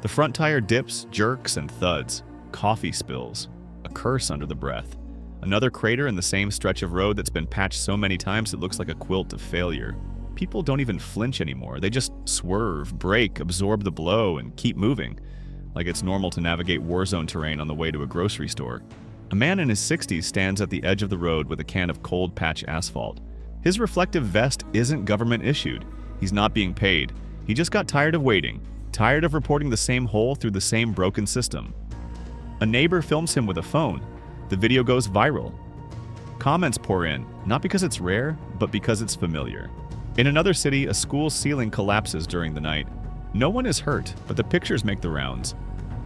The front tire dips, jerks, and thuds. Coffee spills. A curse under the breath. Another crater in the same stretch of road that's been patched so many times it looks like a quilt of failure. People don't even flinch anymore. They just swerve, brake, absorb the blow, and keep moving, like it's normal to navigate war zone terrain on the way to a grocery store. A man in his 60s stands at the edge of the road with a can of cold patch asphalt. His reflective vest isn't government issued. He's not being paid. He just got tired of waiting, tired of reporting the same hole through the same broken system. A neighbor films him with a phone. The video goes viral. Comments pour in, not because it's rare, but because it's familiar. In another city, a school ceiling collapses during the night. No one is hurt, but the pictures make the rounds.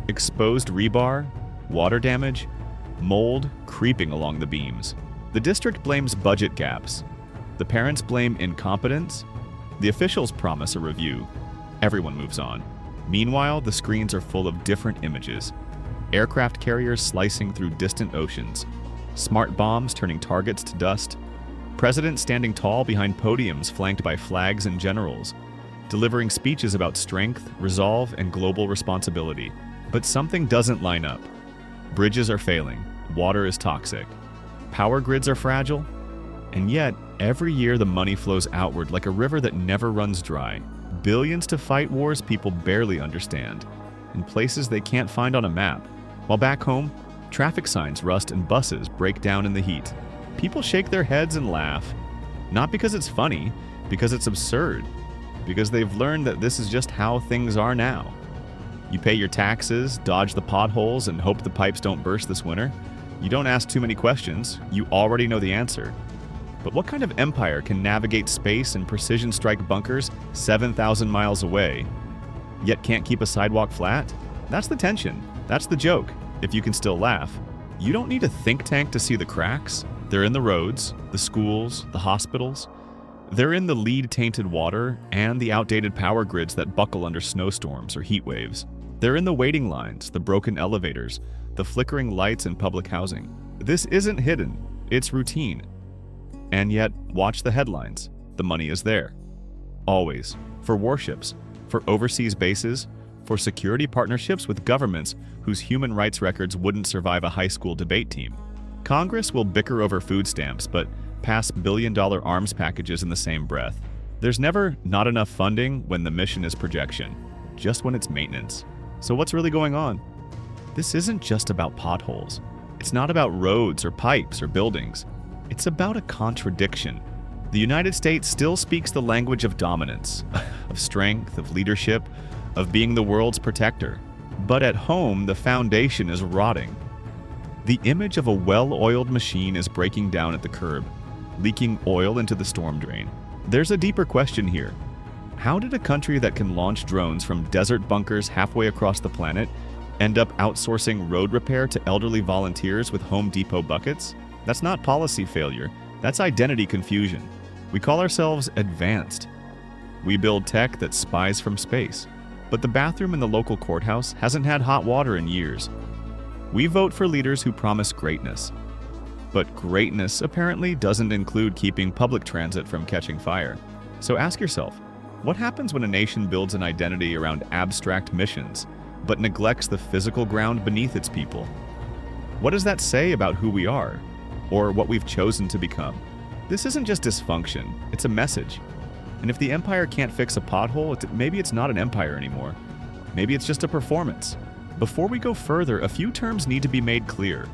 Exposed rebar, water damage, mold creeping along the beams. The district blames budget gaps. The parents blame incompetence. The officials promise a review. Everyone moves on. Meanwhile, the screens are full of different images. Aircraft carriers slicing through distant oceans. Smart bombs turning targets to dust. Presidents standing tall behind podiums flanked by flags and generals, delivering speeches about strength, resolve, and global responsibility. But something doesn't line up. Bridges are failing. Water is toxic. Power grids are fragile. And yet, every year the money flows outward like a river that never runs dry. Billions to fight wars people barely understand, in places they can't find on a map. While back home, traffic signs rust and buses break down in the heat. People shake their heads and laugh, not because it's funny, because it's absurd, because they've learned that this is just how things are now. You pay your taxes, dodge the potholes, and hope the pipes don't burst this winter. You don't ask too many questions, you already know the answer. But what kind of empire can navigate space and precision strike bunkers 7,000 miles away, yet can't keep a sidewalk flat? That's the tension. That's the joke, if you can still laugh. You don't need a think tank to see the cracks. They're in the roads, the schools, the hospitals. They're in the lead-tainted water and the outdated power grids that buckle under snowstorms or heat waves. They're in the waiting lines, the broken elevators, the flickering lights in public housing. This isn't hidden, it's routine. And yet, watch the headlines. The money is there. Always. For warships, for overseas bases, for security partnerships with governments whose human rights records wouldn't survive a high school debate team. Congress will bicker over food stamps, but pass billion-dollar arms packages in the same breath. There's never not enough funding when the mission is projection, just when it's maintenance. So what's really going on? This isn't just about potholes. It's not about roads or pipes or buildings. It's about a contradiction. The United States still speaks the language of dominance, of strength, of leadership, of being the world's protector. But at home, the foundation is rotting. The image of a well-oiled machine is breaking down at the curb, leaking oil into the storm drain. There's a deeper question here. How did a country that can launch drones from desert bunkers halfway across the planet end up outsourcing road repair to elderly volunteers with Home Depot buckets? That's not policy failure, that's identity confusion. We call ourselves advanced. We build tech that spies from space. But the bathroom in the local courthouse hasn't had hot water in years. We vote for leaders who promise greatness. But greatness apparently doesn't include keeping public transit from catching fire. So ask yourself, what happens when a nation builds an identity around abstract missions, but neglects the physical ground beneath its people? What does that say about who we are, or what we've chosen to become? This isn't just dysfunction, it's a message. And if the empire can't fix a pothole, maybe it's not an empire anymore. Maybe it's just a performance. Before we go further, a few terms need to be made clear.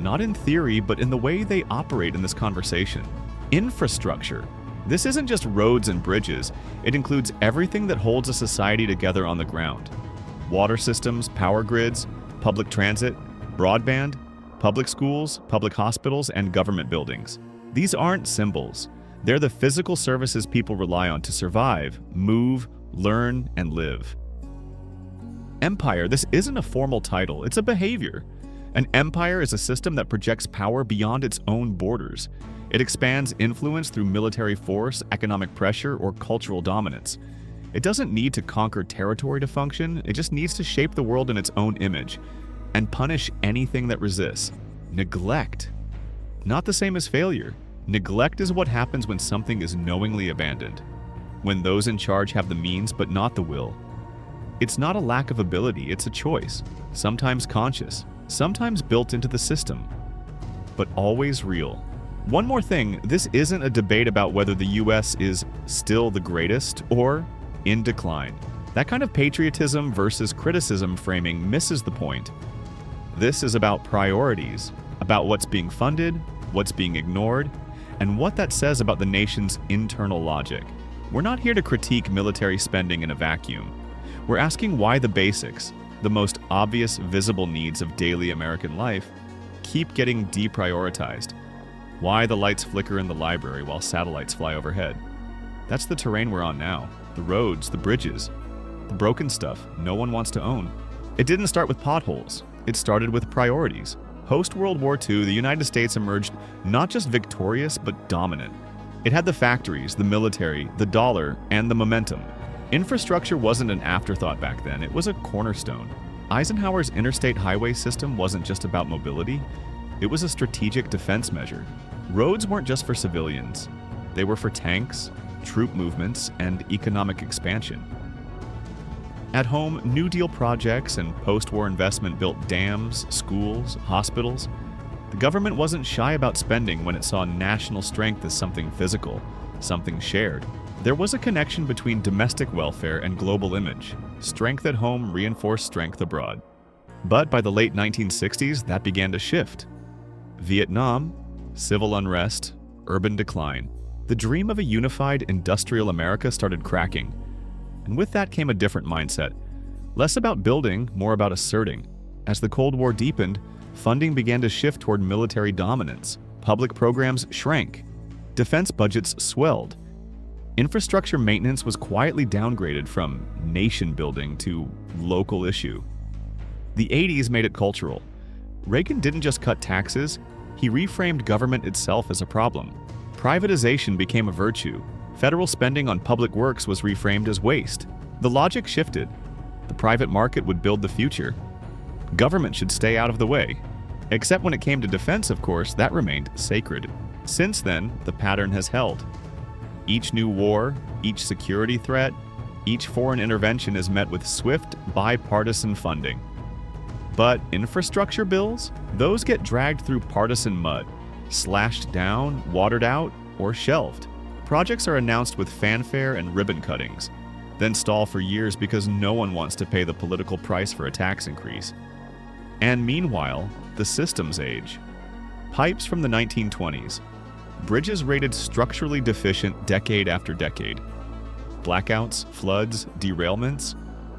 Not in theory, but in the way they operate in this conversation. Infrastructure. This isn't just roads and bridges. It includes everything that holds a society together on the ground. Water systems, power grids, public transit, broadband, public schools, public hospitals, and government buildings. These aren't symbols. They're the physical services people rely on to survive, move, learn, and live. Empire, this isn't a formal title, it's a behavior. An empire is a system that projects power beyond its own borders. It expands influence through military force, economic pressure, or cultural dominance. It doesn't need to conquer territory to function, it just needs to shape the world in its own image and punish anything that resists. Neglect. Not the same as failure. Neglect is what happens when something is knowingly abandoned, when those in charge have the means but not the will. It's not a lack of ability, it's a choice, sometimes conscious, sometimes built into the system, but always real. One more thing, this isn't a debate about whether the US is still the greatest or in decline. That kind of patriotism versus criticism framing misses the point. This is about priorities, about what's being funded, what's being ignored, and what that says about the nation's internal logic. We're not here to critique military spending in a vacuum. We're asking why the basics, the most obvious visible needs of daily American life, keep getting deprioritized. Why the lights flicker in the library while satellites fly overhead. That's the terrain we're on now. The roads, the bridges, the broken stuff no one wants to own. It didn't start with potholes. It started with priorities. Post-World War II, the United States emerged not just victorious, but dominant. It had the factories, the military, the dollar, and the momentum. Infrastructure wasn't an afterthought back then, it was a cornerstone. Eisenhower's interstate highway system wasn't just about mobility, it was a strategic defense measure. Roads weren't just for civilians. They were for tanks, troop movements, and economic expansion. At home, New Deal projects and post-war investment built dams, schools, hospitals. The government wasn't shy about spending when it saw national strength as something physical, something shared. There was a connection between domestic welfare and global image. Strength at home reinforced strength abroad. But by the late 1960s, that began to shift. Vietnam, civil unrest, urban decline. The dream of a unified industrial America started cracking. And with that came a different mindset. Less about building, more about asserting. As the Cold War deepened, funding began to shift toward military dominance. Public programs shrank. Defense budgets swelled. Infrastructure maintenance was quietly downgraded from nation building to local issue. The 80s made it cultural. Reagan didn't just cut taxes, he reframed government itself as a problem. Privatization became a virtue. Federal spending on public works was reframed as waste. The logic shifted. The private market would build the future. Government should stay out of the way. Except when it came to defense, of course, that remained sacred. Since then, the pattern has held. Each new war, each security threat, each foreign intervention is met with swift, bipartisan funding. But infrastructure bills? Those get dragged through partisan mud, slashed down, watered out, or shelved. Projects are announced with fanfare and ribbon cuttings, then stall for years because no one wants to pay the political price for a tax increase. And meanwhile, the systems age. Pipes from the 1920s. Bridges rated structurally deficient decade after decade. Blackouts, floods, derailments,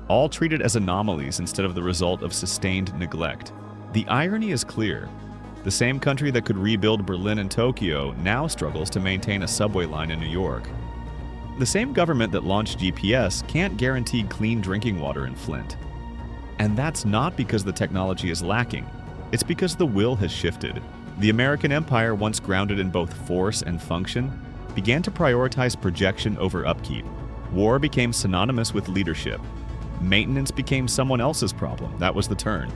all treated as anomalies instead of the result of sustained neglect. The irony is clear. The same country that could rebuild Berlin and Tokyo now struggles to maintain a subway line in New York. The same government that launched GPS can't guarantee clean drinking water in Flint. And that's not because the technology is lacking. It's because the will has shifted. The American empire, once grounded in both force and function, began to prioritize projection over upkeep. War became synonymous with leadership. Maintenance became someone else's problem. That was the turn.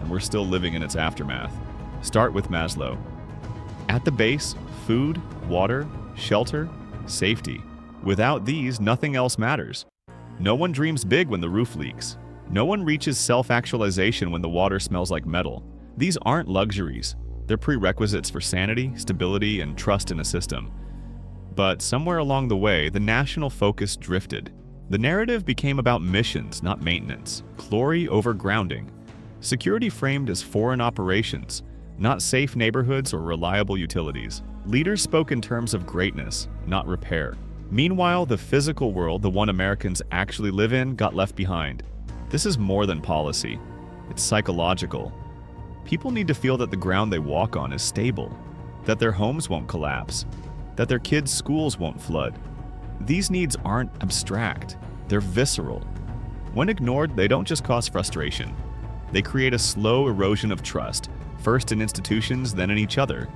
And we're still living in its aftermath. Start with Maslow. At the base, food, water, shelter, safety. Without these, nothing else matters. No one dreams big when the roof leaks. No one reaches self-actualization when the water smells like metal. These aren't luxuries. They're prerequisites for sanity, stability, and trust in a system. But somewhere along the way, the national focus drifted. The narrative became about missions, not maintenance. Glory over grounding. Security framed as foreign operations, not safe neighborhoods or reliable utilities. Leaders spoke in terms of greatness, not repair. Meanwhile, the physical world, the one Americans actually live in, got left behind. This is more than policy. It's psychological. People need to feel that the ground they walk on is stable, that their homes won't collapse, that their kids' schools won't flood. These needs aren't abstract, they're visceral. When ignored, they don't just cause frustration. They create a slow erosion of trust, first in institutions, then in each other.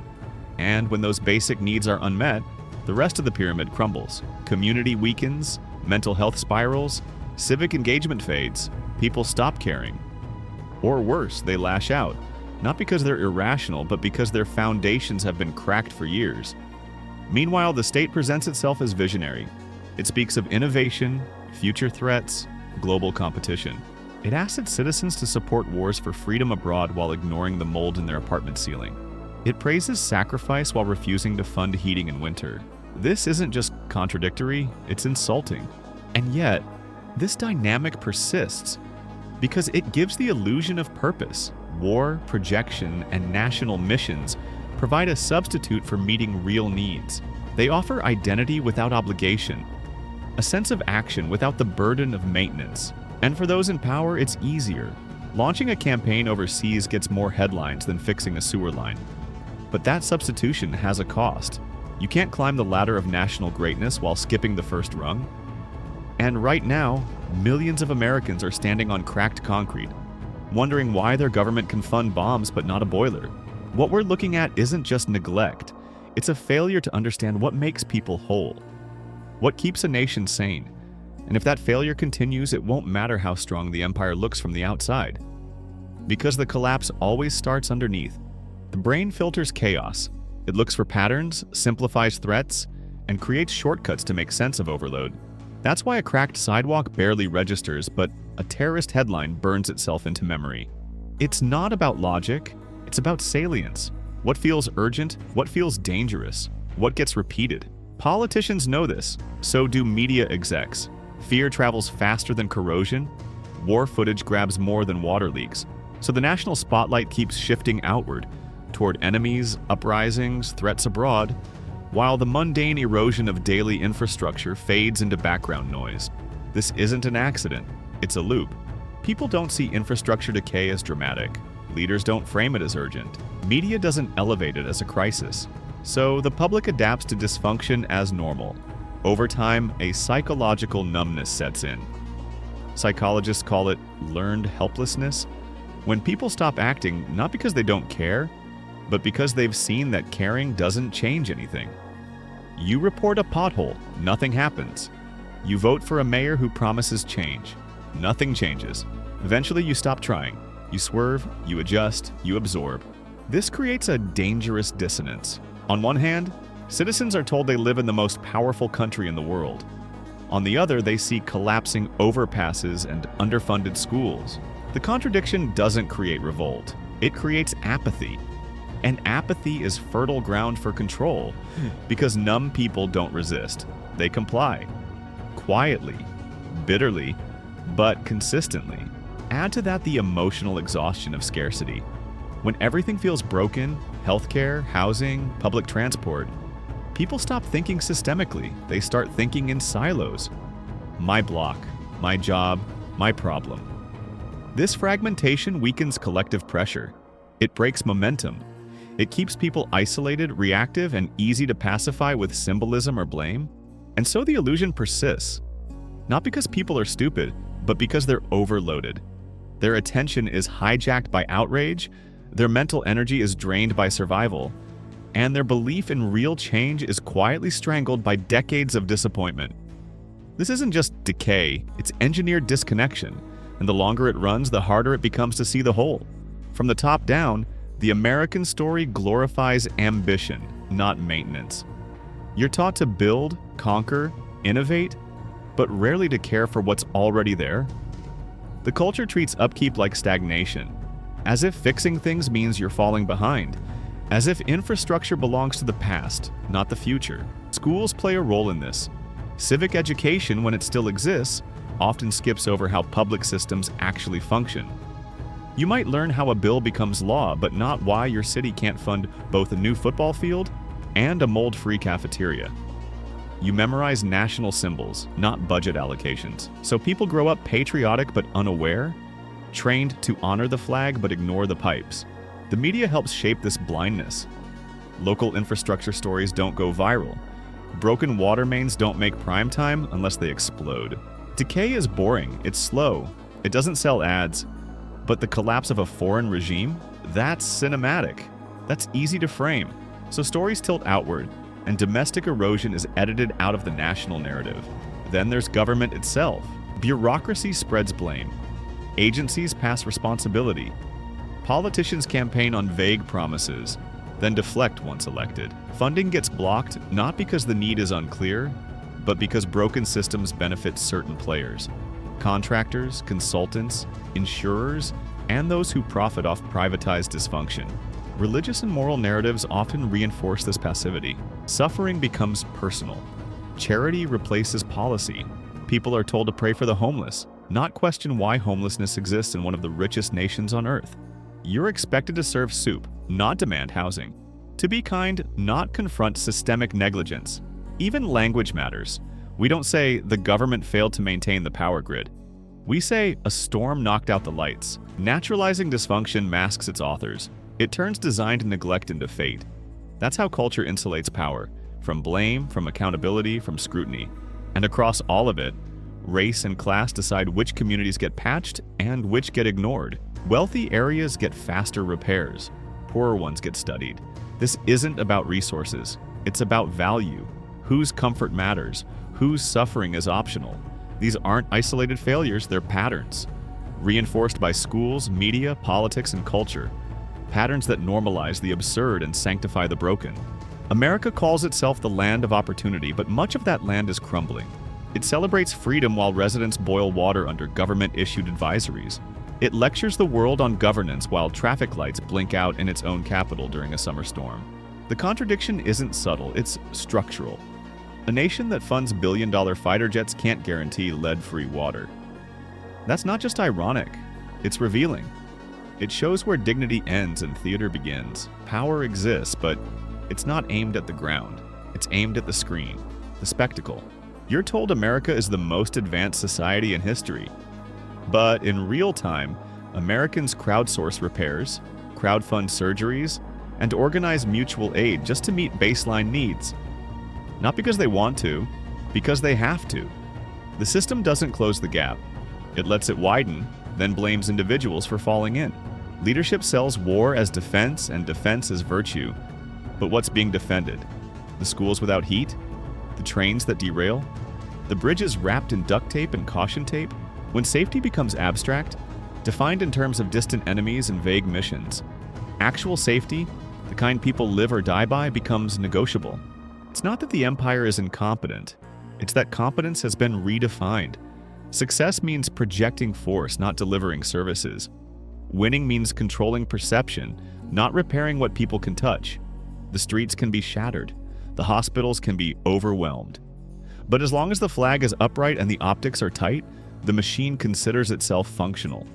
And when those basic needs are unmet, the rest of the pyramid crumbles. Community weakens, mental health spirals, civic engagement fades, people stop caring. Or worse, they lash out, not because they're irrational, but because their foundations have been cracked for years. Meanwhile, the state presents itself as visionary. It speaks of innovation, future threats, global competition. It asks its citizens to support wars for freedom abroad while ignoring the mold in their apartment ceiling. It praises sacrifice while refusing to fund heating in winter. This isn't just contradictory, it's insulting. And yet, this dynamic persists because it gives the illusion of purpose. War, projection, and national missions provide a substitute for meeting real needs. They offer identity without obligation, a sense of action without the burden of maintenance. And for those in power, it's easier. Launching a campaign overseas gets more headlines than fixing a sewer line. But that substitution has a cost. You can't climb the ladder of national greatness while skipping the first rung. And right now, millions of Americans are standing on cracked concrete, wondering why their government can fund bombs but not a boiler. What we're looking at isn't just neglect, it's a failure to understand what makes people whole, what keeps a nation sane. And if that failure continues, it won't matter how strong the empire looks from the outside. Because the collapse always starts underneath. The brain filters chaos. It looks for patterns, simplifies threats, and creates shortcuts to make sense of overload. That's why a cracked sidewalk barely registers, but a terrorist headline burns itself into memory. It's not about logic, it's about salience. What feels urgent, what feels dangerous, what gets repeated. Politicians know this, so do media execs. Fear travels faster than corrosion. War footage grabs more than water leaks. So the national spotlight keeps shifting outward, toward enemies, uprisings, threats abroad, while the mundane erosion of daily infrastructure fades into background noise. This isn't an accident, it's a loop. People don't see infrastructure decay as dramatic. Leaders don't frame it as urgent. Media doesn't elevate it as a crisis. So the public adapts to dysfunction as normal. Over time, a psychological numbness sets in. Psychologists call it learned helplessness. When people stop acting, not because they don't care, but because they've seen that caring doesn't change anything. You report a pothole, nothing happens. You vote for a mayor who promises change. Nothing changes. Eventually you stop trying. You swerve, you adjust, you absorb. This creates a dangerous dissonance. On one hand, citizens are told they live in the most powerful country in the world. On the other, they see collapsing overpasses and underfunded schools. The contradiction doesn't create revolt. It creates apathy. And apathy is fertile ground for control because numb people don't resist. They comply. Quietly, bitterly, but consistently. Add to that the emotional exhaustion of scarcity. When everything feels broken, healthcare, housing, public transport, people stop thinking systemically. They start thinking in silos. My block, my job, my problem. This fragmentation weakens collective pressure. It breaks momentum. It keeps people isolated, reactive, and easy to pacify with symbolism or blame. And so the illusion persists. Not because people are stupid, but because they're overloaded. Their attention is hijacked by outrage, their mental energy is drained by survival, and their belief in real change is quietly strangled by decades of disappointment. This isn't just decay, it's engineered disconnection, and the longer it runs, the harder it becomes to see the whole. From the top down, the American story glorifies ambition, not maintenance. You're taught to build, conquer, innovate, but rarely to care for what's already there. The culture treats upkeep like stagnation, as if fixing things means you're falling behind, as if infrastructure belongs to the past, not the future. Schools play a role in this. Civic education, when it still exists, often skips over how public systems actually function. You might learn how a bill becomes law, but not why your city can't fund both a new football field and a mold-free cafeteria. You memorize national symbols, not budget allocations. So people grow up patriotic but unaware, trained to honor the flag but ignore the pipes. The media helps shape this blindness. Local infrastructure stories don't go viral. Broken water mains don't make primetime unless they explode. Decay is boring, it's slow, it doesn't sell ads. But the collapse of a foreign regime? That's cinematic. That's easy to frame. So stories tilt outward, and domestic erosion is edited out of the national narrative. Then there's government itself. Bureaucracy spreads blame. Agencies pass responsibility. Politicians campaign on vague promises, then deflect once elected. Funding gets blocked not because the need is unclear, but because broken systems benefit certain players. contractors, consultants, insurers, and those who profit off privatized dysfunction. Religious and moral narratives often reinforce this passivity. Suffering becomes personal. Charity replaces policy. People are told to pray for the homeless, not question why homelessness exists in one of the richest nations on earth. You're expected to serve soup, not demand housing. To be kind, not confront systemic negligence. Even language matters. We don't say the government failed to maintain the power grid. We say a storm knocked out the lights. Naturalizing dysfunction masks its authors. It turns designed neglect into fate. That's how culture insulates power, from blame, from accountability, from scrutiny. And across all of it, race and class decide which communities get patched and which get ignored. Wealthy areas get faster repairs. Poorer ones get studied. This isn't about resources. It's about value. Whose comfort matters. Whose suffering is optional. These aren't isolated failures, they're patterns. Reinforced by schools, media, politics, and culture. Patterns that normalize the absurd and sanctify the broken. America calls itself the land of opportunity, but much of that land is crumbling. It celebrates freedom while residents boil water under government-issued advisories. It lectures the world on governance while traffic lights blink out in its own capital during a summer storm. The contradiction isn't subtle, it's structural. A nation that funds billion-dollar fighter jets can't guarantee lead-free water. That's not just ironic, it's revealing. It shows where dignity ends and theater begins. Power exists, but it's not aimed at the ground. It's aimed at the screen, the spectacle. You're told America is the most advanced society in history. But in real time, Americans crowdsource repairs, crowdfund surgeries, and organize mutual aid just to meet baseline needs. Not because they want to, because they have to. The system doesn't close the gap. It lets it widen, then blames individuals for falling in. Leadership sells war as defense and defense as virtue. But what's being defended? The schools without heat? The trains that derail? The bridges wrapped in duct tape and caution tape? When safety becomes abstract, defined in terms of distant enemies and vague missions, actual safety, the kind people live or die by, becomes negotiable. It's not that the empire is incompetent, it's that competence has been redefined. Success means projecting force, not delivering services. Winning means controlling perception, not repairing what people can touch. The streets can be shattered. The hospitals can be overwhelmed. But as long as the flag is upright and the optics are tight, the machine considers itself functional.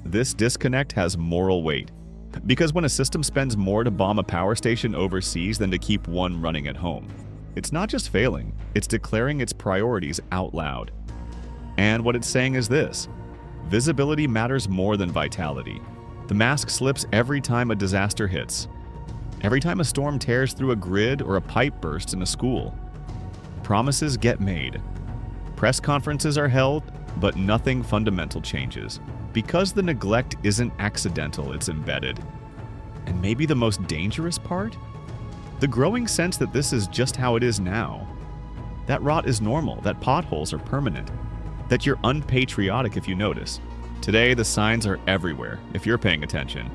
This disconnect has moral weight. Because when a system spends more to bomb a power station overseas than to keep one running at home, it's not just failing, it's declaring its priorities out loud. And what it's saying is this: visibility matters more than vitality. The mask slips every time a disaster hits. Every time a storm tears through a grid or a pipe bursts in a school. Promises get made. Press conferences are held, but nothing fundamental changes. Because the neglect isn't accidental, it's embedded. And maybe the most dangerous part? The growing sense that this is just how it is now. That rot is normal, that potholes are permanent, that you're unpatriotic if you notice. Today, the signs are everywhere, if you're paying attention.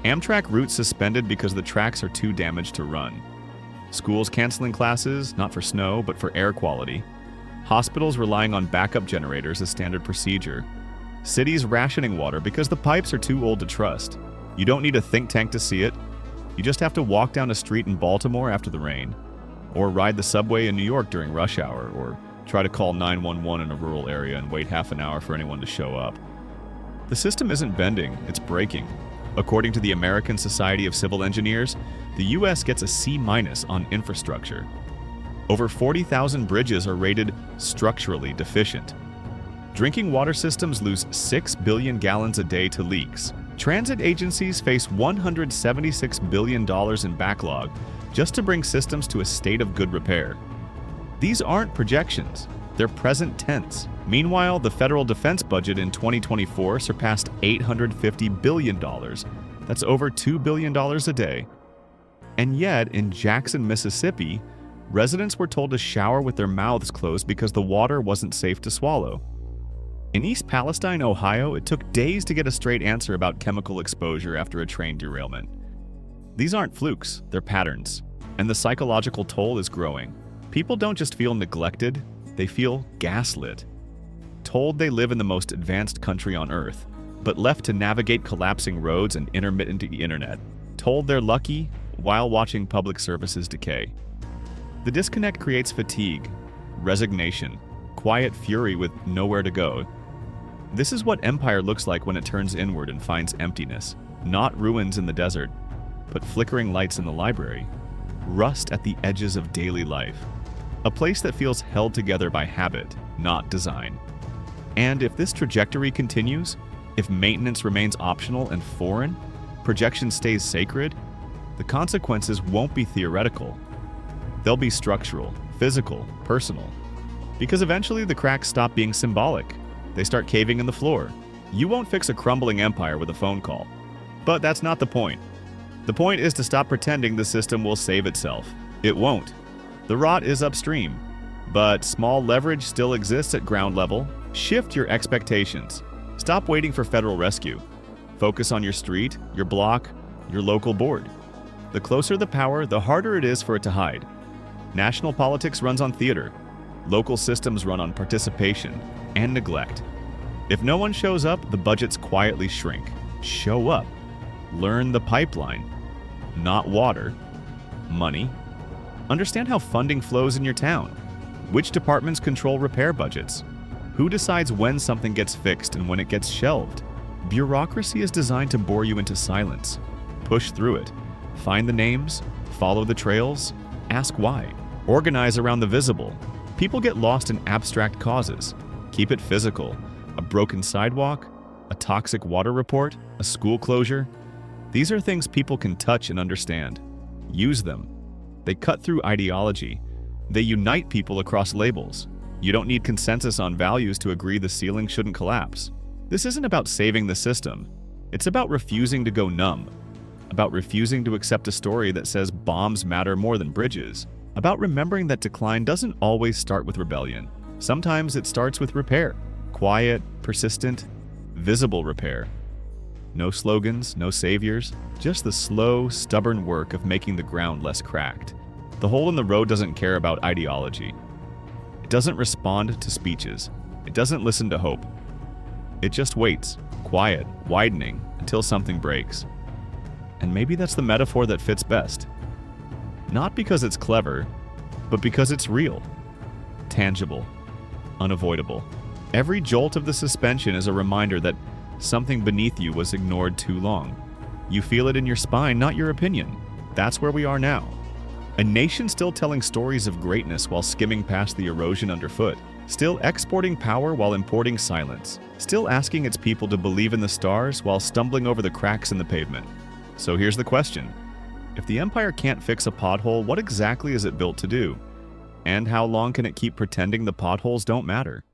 Amtrak routes suspended because the tracks are too damaged to run. Schools canceling classes, not for snow, but for air quality. Hospitals relying on backup generators as standard procedure. Cities rationing water because the pipes are too old to trust. You don't need a think tank to see it. You just have to walk down a street in Baltimore after the rain, or ride the subway in New York during rush hour, or try to call 911 in a rural area and wait half an hour for anyone to show up. The system isn't bending, it's breaking. According to the American Society of Civil Engineers, the US gets a C- on infrastructure. Over 40,000 bridges are rated structurally deficient. Drinking water systems lose 6 billion gallons a day to leaks. Transit agencies face $176 billion in backlog just to bring systems to a state of good repair. These aren't projections, they're present tense. Meanwhile, the federal defense budget in 2024 surpassed $850 billion. That's over $2 billion a day. And yet, in Jackson, Mississippi, residents were told to shower with their mouths closed because the water wasn't safe to swallow. In East Palestine, Ohio, it took days to get a straight answer about chemical exposure after a train derailment. These aren't flukes, they're patterns. And the psychological toll is growing. People don't just feel neglected, they feel gaslit. told they live in the most advanced country on Earth, but left to navigate collapsing roads and intermittent internet. Told they're lucky while watching public services decay. The disconnect creates fatigue, resignation, quiet fury with nowhere to go. This is what empire looks like when it turns inward and finds emptiness. Not ruins in the desert, but flickering lights in the library. Rust at the edges of daily life. A place that feels held together by habit, not design. And if this trajectory continues, if maintenance remains optional and foreign, projection stays sacred, the consequences won't be theoretical. They'll be structural, physical, personal. Because eventually the cracks stop being symbolic. They start caving in the floor. You won't fix a crumbling empire with a phone call. But that's not the point. The point is to stop pretending the system will save itself. It won't. The rot is upstream. But small leverage still exists at ground level. Shift your expectations. Stop waiting for federal rescue. Focus on your street, your block, your local board. The closer the power, the harder it is for it to hide. National politics runs on theater. Local systems run on participation and neglect. If no one shows up, the budgets quietly shrink. Show up. Learn the pipeline. Not water. Money. Understand how funding flows in your town. Which departments control repair budgets? Who decides when something gets fixed and when it gets shelved? Bureaucracy is designed to bore you into silence. Push through it. Find the names. Follow the trails. Ask why. Organize around the visible. People get lost in abstract causes. Keep it physical. A broken sidewalk, a toxic water report, a school closure. These are things people can touch and understand. Use them. They cut through ideology. They unite people across labels. You don't need consensus on values to agree the ceiling shouldn't collapse. This isn't about saving the system. It's about refusing to go numb. About refusing to accept a story that says bombs matter more than bridges. About remembering that decline doesn't always start with rebellion. Sometimes it starts with repair. Quiet, persistent, visible repair. No slogans, no saviors, just the slow, stubborn work of making the ground less cracked. The hole in the road doesn't care about ideology. It doesn't respond to speeches. It doesn't listen to hope. It just waits, quiet, widening, until something breaks. And maybe that's the metaphor that fits best. Not because it's clever, but because it's real, tangible, unavoidable. Every jolt of the suspension is a reminder that something beneath you was ignored too long. You feel it in your spine, not your opinion. That's where we are now. A nation still telling stories of greatness while skimming past the erosion underfoot. Still exporting power while importing silence. Still asking its people to believe in the stars while stumbling over the cracks in the pavement. So here's the question. If the empire can't fix a pothole, what exactly is it built to do? And how long can it keep pretending the potholes don't matter?